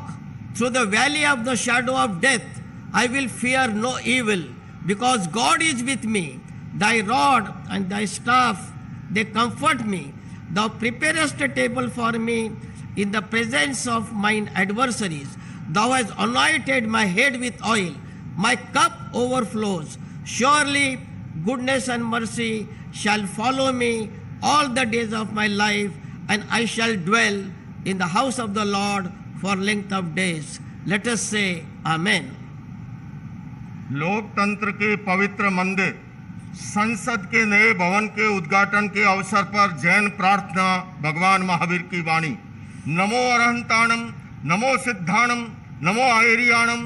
through the valley of the shadow of death, I will fear no evil, because God is with me. Thy rod and thy staff, they comfort me. Thou preparest a table for me in the presence of mine adversaries. Thou hast anointed my head with oil. My cup overflows. Surely goodness and mercy shall follow me all the days of my life, and I shall dwell in the house of the Lord for length of days. Let us say Amen. लोकतंत्र के पवित्र मंदिर संसद के नए भवन के उद्घाटन के अवसर पर जैन प्रार्थना भगवान महावीर की वाणी। नमो अरहंताणम, नमो सिद्धाणम, नमो आयरियाणम,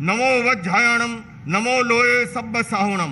नमो वज्जायाणम, नमो लोये सब्ब साहुणम।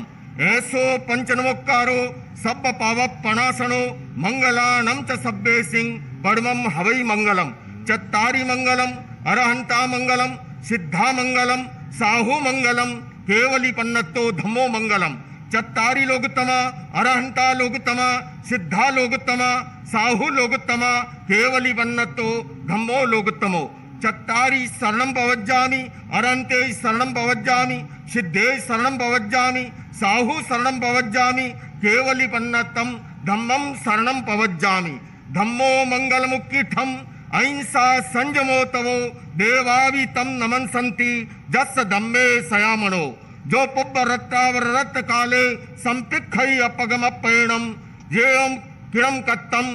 ऐसो पंचनमोक्कारो सब्ब पावप पणासनो मंगलानम च सब्बे सिंह पड़मम हवई मंगलम। चत्तारी मंगलम, अरहंता मंगलम, सिद्धा मंगलम, साहु मंगलम, केवली पन्नत्तो धम्मो मंगलम। चत्तारी लोगुत्तमा, अरहंता लोगुत्तमा, सिद्धा लोगुत्तमा, साहु लोगुत्तमा, केवली पन्नत्तो धम्मो लोगुत्तमो। चत्तारी शरणं पवज्जामि, अरहंते शरणं पवज्जामि, सिद्धे शरणं पवज्जामि, साहु शरणं पवज्जामि, केवली पन्नत्तं धम्मं शरणं पवज्जामि। धम्मो मंगलमुक्कीठम अहिंसा संजमो तवो देवावि तम नमन संति जस धम्मे सयामणो। जो पुब्ब रत्तावर रत्त काले संपिखई अपगम अपैणम जेयम किरम कत्तम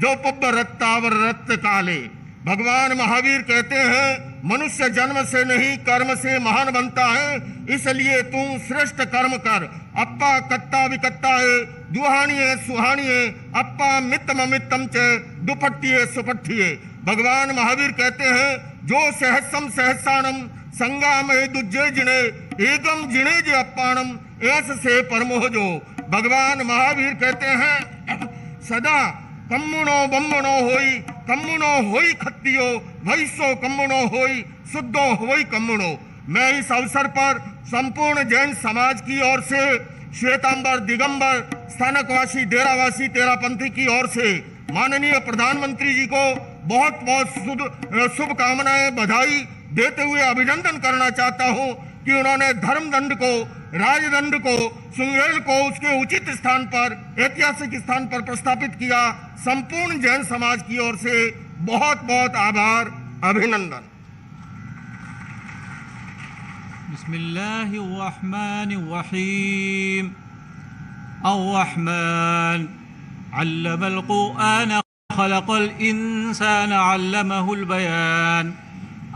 जो पुब्ब रत्तावर रत्त काले। भगवान महावीर कहते हैं मनुष्य जन्म से नहीं कर्म से महान बनता है, इसलिए तू श्रेष्ठ कर्म कर। अप्पा कत्ता विकत्ता है, दुहानिये सुहानिये, अप्पा मित्तम मित्तम च दुपट्टिये सुपट्टिये। भगवान महावीर कहते हैं जो सहस्रम सहस्राणम संगामय दुज्जे जिणे एकम जिणे जे अप्पाणम ऐस से परमोह जो। भगवान महावीर कहते हैं सदा कम्मुणो बम्मुणो होई, कम्मुणो होई खत्तियो, वैसो कम्मुणो होई, शुद्धो होई कम्मुणो। मैं इस अवसर पर संपूर्ण जैन समाज की ओर से, श्वेतांबर दिगंबर स्थानकवासी डेरावासी तेरापंथी की ओर से माननीय प्रधानमंत्री जी को बहुत बहुत शुभकामनाएं बधाई देते हुए अभिनंदन करना चाहता हूं कि उन्होंने धर्मदंड को, राजदंड को, सुंगेल को उसके उचित स्थान पर, ऐतिहासिक स्थान पर प्रस्थापित किया। संपूर्ण जैन समाज की ओर से बहुत बहुत आभार, अभिनंदन। बिस्मिल्लाहिर्रहमानिर्रहीम। अर्रहमान अल्लमल कुरआन खलक़ल इंसान अल्लमहुल बयान।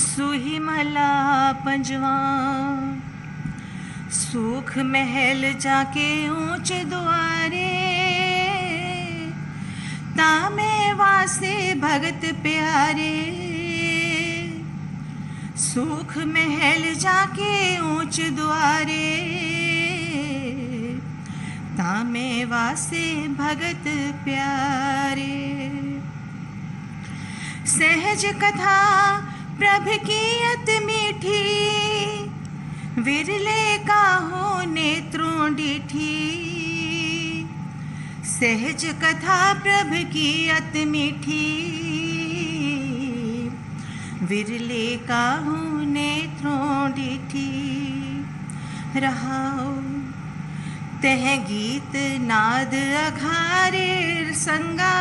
सुही मला पंजवा सुख महल जाके ऊंचे द्वारे तामे वासे भगत प्यारे सुख महल जाके ऊंचे द्वारे तामे वासे भगत प्यारे सहज कथा प्रभ की अति मीठी विरले काहो नेत्रों डीठी सहज कथा प्रभ की अति मीठी विरले काहो नेत्रों डीठी रहाओ तह गीत नाद अघारे संगा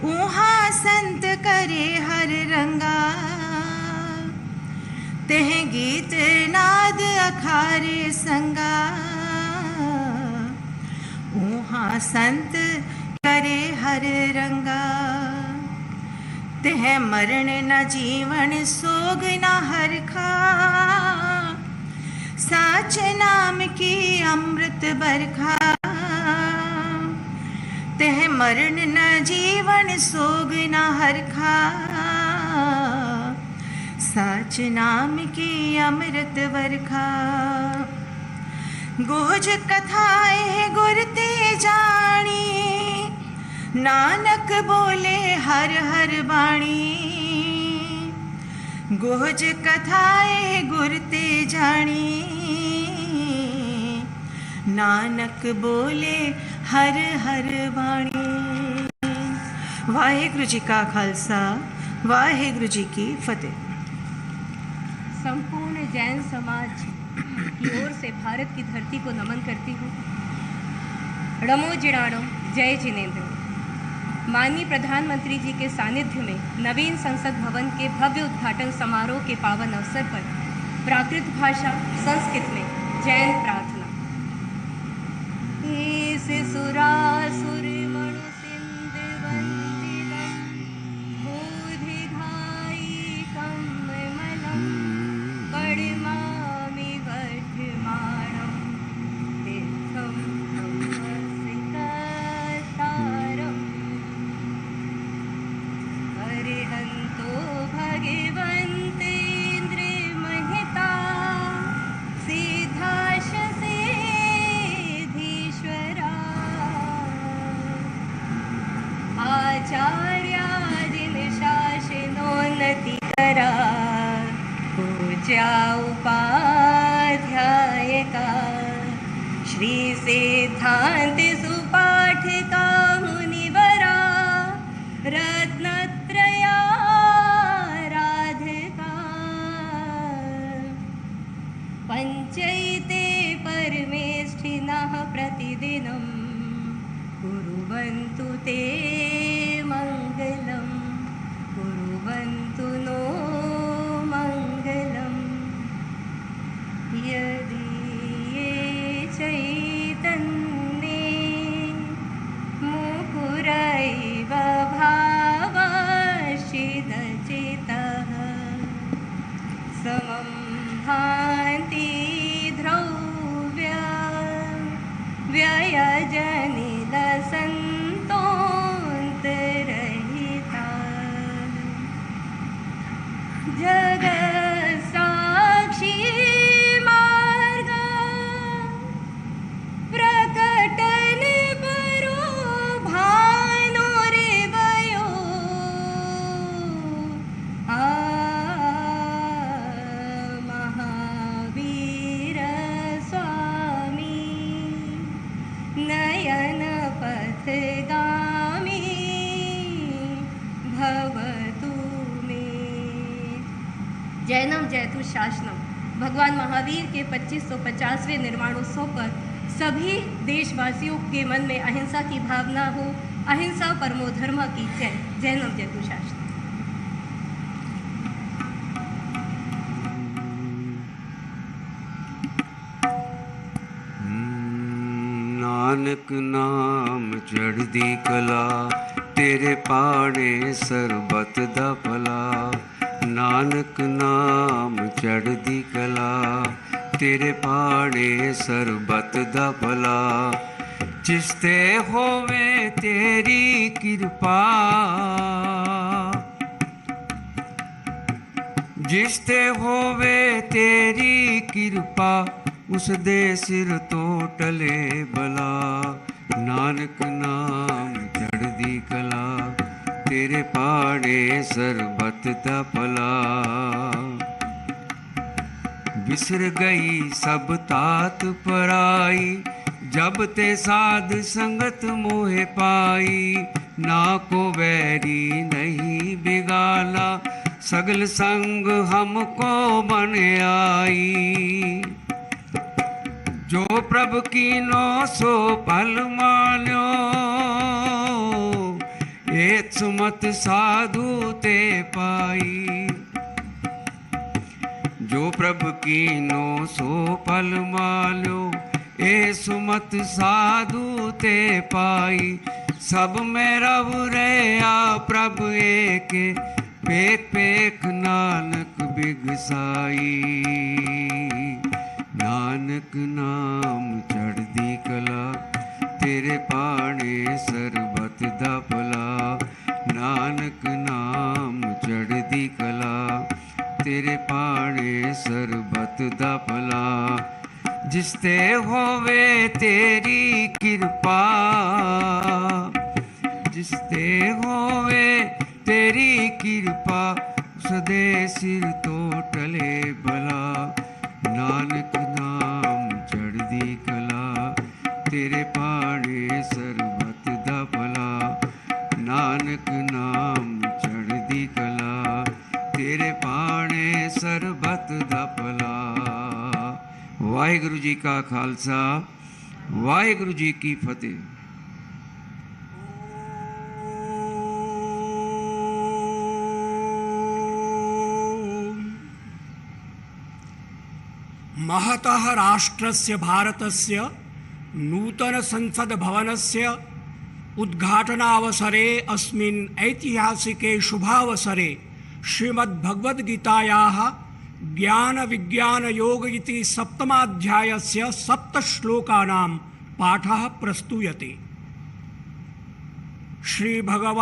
ऊहा संत करे हर रंगा तह गीत नाद अखारे संगा ऊहा संत करे हर रंगा तह मरण न जीवन सोग न हरखा साच नाम की अमृत बरखा तह मरण न जीवन सोग न हरखा साच नाम की अमृत बरखा गोज कथाए गुरते जानी नानक बोले हर हर बाणी गोज कथाए गुरते जानी नानक बोले हर हर बाणी वाहेगुरु जी का खालसा वाहेगुरु जी की फतेह। संपूर्ण जैन समाज की ओर से भारत की धरती को नमन करती हूँ। णमो जिणाणो जय जिनेन्द्र। माननीय प्रधानमंत्री जी के सानिध्य में नवीन संसद भवन के भव्य उद्घाटन समारोह के पावन अवसर पर प्राकृत भाषा संस्कृत में जैन प्रार्थना। सुरासुर मणु सिंध वंदितम बोधिघाई कमलम पड़मामि वर्धमानम तीर्थम नमस्कारम हरिहंतो भगवन्तेन्द्र महिता सिद्धाश आचार्यादिन शासनोन्नति करा पूज्या उपाध्यायका श्री सिद्धांत सुपाठ का मुनिवरा रत्नत्रया राधका पंचैते परमेष्ठिनः प्रतिदिनं कुर्वन्तु ते मंगलम कुर्वन्तु नो मंगलम यदि ये चै जनिल संतोंत रहिता जग साक्षी मार्ग प्रकटन बरो भानो रे भयो महावीर स्वामी नयन पथगामी भवतु मे। जैनम जयतु शासनम भगवान महावीर के 2550वें निर्वाणोत्सव पर सभी देशवासियों के मन में अहिंसा की भावना हो। अहिंसा परमो धर्म की जय। जैनम जयतु शासनम। नानक नाम चढ़दी कला तेरे पाड़े सरबत दा भला। नानक नाम चढ़दी कला तेरे पाड़े सरबत दा भला। जिसते होवे तेरी कृपा जिसते होवे तेरी कृपा उस दे सिर तो टले बला। नानक नाम चढ़दी कला तेरे पाड़े सरबत दा भला। बिसर गई सब तात पराई जब ते साध संगत मोहे पाई। ना को वैरी नहीं बिगाला सगल संग हमको बन आई। जो प्रभु कीनो सो पल मान्यो एक सुमत साधु ते पाई। जो प्रभु कीनो सो पल मान्यो ए सुमत साधु ते पाई। सब में रव रहा प्रभु एक पेख पेख नानक बिगसाई। नानक नाम चढ़दी कला तेरे पाड़े सरबत दा भला। नानक नाम चढ़दी कला तेरे पाड़े सरबत दा भला। जिसते होवे तेरी कृपा जिसते होवे तेरी कृपा सदे सिर तो टले भला। नानक नाम चढ़दी कला तेरे पाड़े सरबत दा भला। नानक नाम चढ़दी कला तेरे पाड़े सरबत दा भला। वाहिगुरु जी का खालसा वाहिगुरु जी की फतेह। महतः राष्ट्रस्य भारतस्य नूतन संसद भवनस्य उद्घाटनावसरे अस्मिन् ऐतिहासिके शुभावसरे श्रीमद्भगवद्गीतायाः ज्ञान विज्ञान योग इति सप्तमाध्यायस्य 7 श्लोकानां पाठः प्रस्तूयते। श्रीभगवानुवाच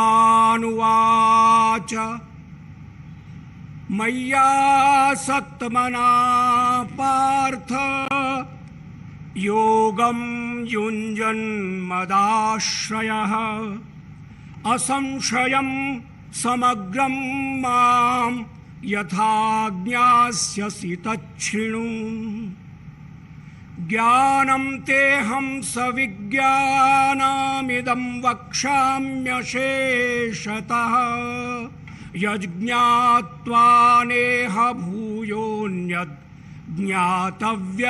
मय्यासक्तमना पार्थ योगं युञ्जन्मदाश्रयः असंशयं समग्रं मां यथा ज्ञास्यसि तच्छृणु। ज्ञानं तेऽहं सविज्ञानमिदं वक्ष्याम्यशेषतः यज्ञात्वा नेह भूयोऽन्यद् ज्ञातव्यमवशिष्यते।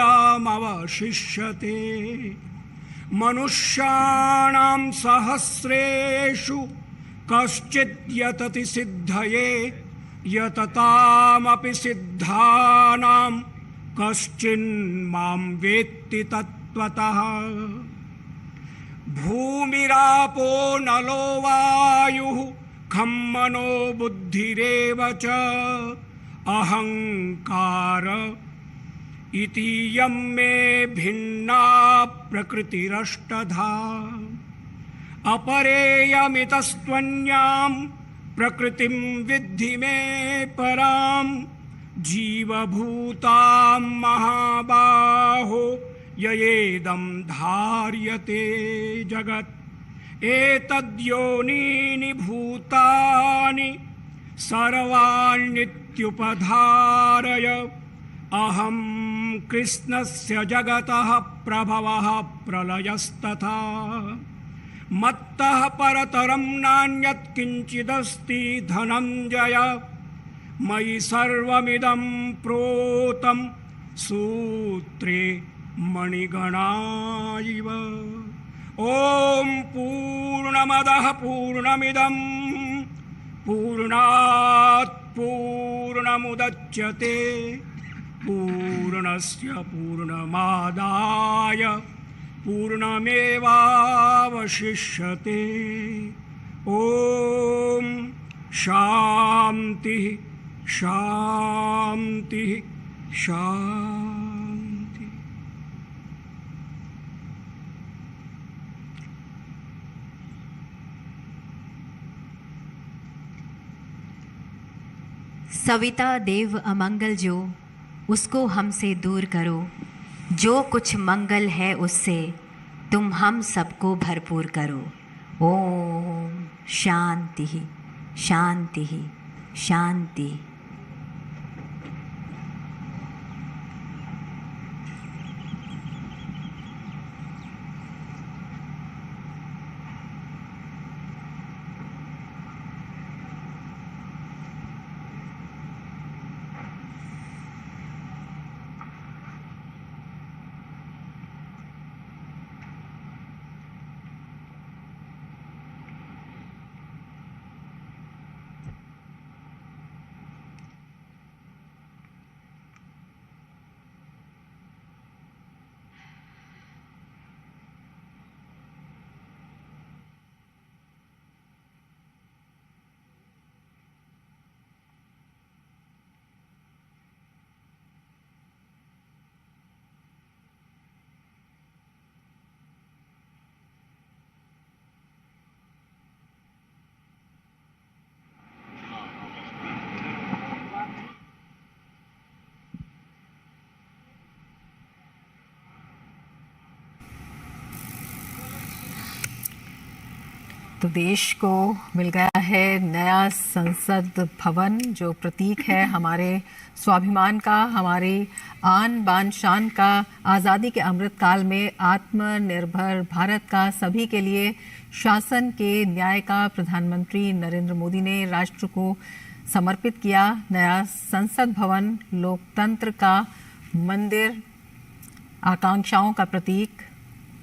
मनुष्याणां सहस्रेषु कश्चिद् यतति सिद्धये यततामपि सिद्धानां कश्चिन्मां वेत्ति तत्त्वतः। भूमिरापो नलो वायुः खं मनो बुद्धिरेव च अहंकार इतीयं मे भिन्ना प्रकृतिरष्टधा अपरेयमितस्त्वन्यां प्रकृतिं विद्धि मे परां जीवभूतां महाबाहो ययेदं धार्यते जगत् एतद्योनीनि भूतानि सर्वाण्नित्युपधारय अहं कृष्णस्य जगतः प्रभवः प्रलयस्तथा मत्तः परतरं नान्यत् किञ्चिदस्ति धनञ्जय मयि सर्वमिदं प्रोतं सूत्रे मणिगणा इव ॐ पूर्णमदः पूर्णमिदं पूर्णात् पूर्णमुदच्यते पूर्णस्य पूर्णमादाय पूर्णमेवावशिष्यते ॐ शान्तिः शान्तिः शान्ति। सविता देव अमंगल जो, उसको हमसे दूर करो। जो कुछ मंगल है उससे तुम हम सबको भरपूर करो। ओम शांति शांति शांति। तो देश को मिल गया है नया संसद भवन, जो प्रतीक है हमारे स्वाभिमान का, हमारी आन बान शान का, आज़ादी के अमृत काल में आत्मनिर्भर भारत का, सभी के लिए शासन के न्याय का प्रधानमंत्री नरेंद्र मोदी ने राष्ट्र को समर्पित किया। नया संसद भवन लोकतंत्र का मंदिर, आकांक्षाओं का प्रतीक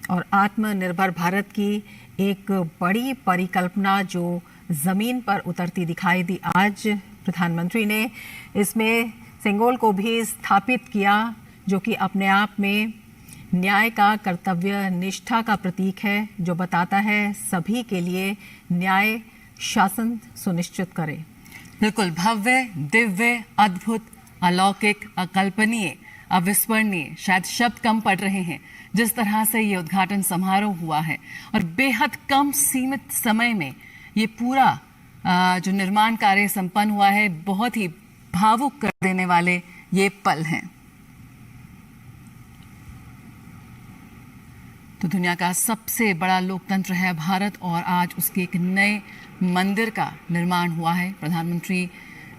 और आत्मनिर्भर भारत की एक बड़ी परिकल्पना जो ज़मीन पर उतरती दिखाई दी। आज प्रधानमंत्री ने इसमें सेंगोल को भी स्थापित किया, जो कि अपने आप में न्याय का, कर्तव्य निष्ठा का प्रतीक है, जो बताता है सभी के लिए न्याय शासन सुनिश्चित करे। बिल्कुल भव्य, दिव्य, अद्भुत, अलौकिक, अकल्पनीय, अविस्मरणीय, शायद शब्द कम पड़ रहे हैं जिस तरह से ये उद्घाटन समारोह हुआ है, और बेहद कम सीमित समय में ये पूरा जो निर्माण कार्य संपन्न हुआ है, बहुत ही भावुक कर देने वाले ये पल हैं। तो दुनिया का सबसे बड़ा लोकतंत्र है भारत, और आज उसके एक नए मंदिर का निर्माण हुआ है। प्रधानमंत्री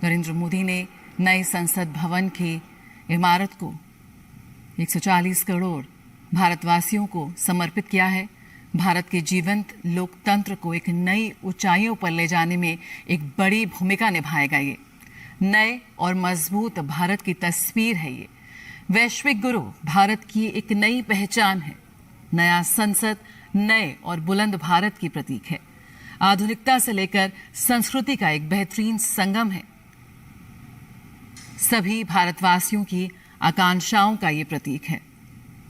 नरेंद्र मोदी ने नए संसद भवन की इमारत को 140 करोड़ भारतवासियों को समर्पित किया है। भारत के जीवंत लोकतंत्र को एक नई ऊंचाइयों पर ले जाने में एक बड़ी भूमिका निभाएगा। ये नए और मजबूत भारत की तस्वीर है। ये वैश्विक गुरु भारत की एक नई पहचान है। नया संसद नए और बुलंद भारत की प्रतीक है। आधुनिकता से लेकर संस्कृति का एक बेहतरीन संगम है। सभी भारतवासियों की आकांक्षाओं का ये प्रतीक है।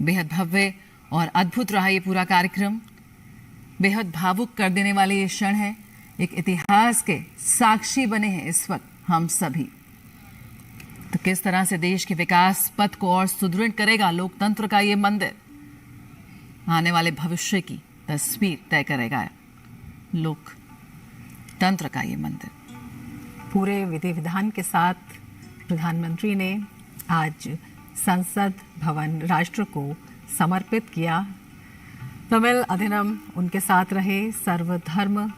बेहद भव्य और अद्भुत रहा ये पूरा कार्यक्रम। बेहद भावुक कर देने वाले ये क्षण है। एक इतिहास के साक्षी बने हैं इस वक्त हम सभी। तो किस तरह से देश के विकास पथ को और सुदृढ़ करेगा लोकतंत्र का ये मंदिर, आने वाले भविष्य की तस्वीर तय करेगा लोकतंत्र का ये मंदिर। पूरे विधि विधान के साथ प्रधानमंत्री ने आज संसद भवन राष्ट्र को समर्पित किया। तमिल अधिनम उनके साथ रहे। सर्वधर्म